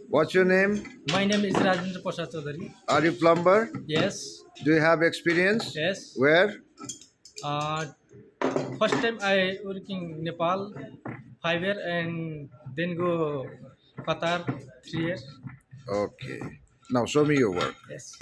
What's your name? My name is Rajendra Prasad Chaudhary. Are you plumber? Yes, Do you have experience? yes. Where? Uh, First time I working Nepal 5 year and then go Qatar 3 years. Okay. Now show me your work. Yes.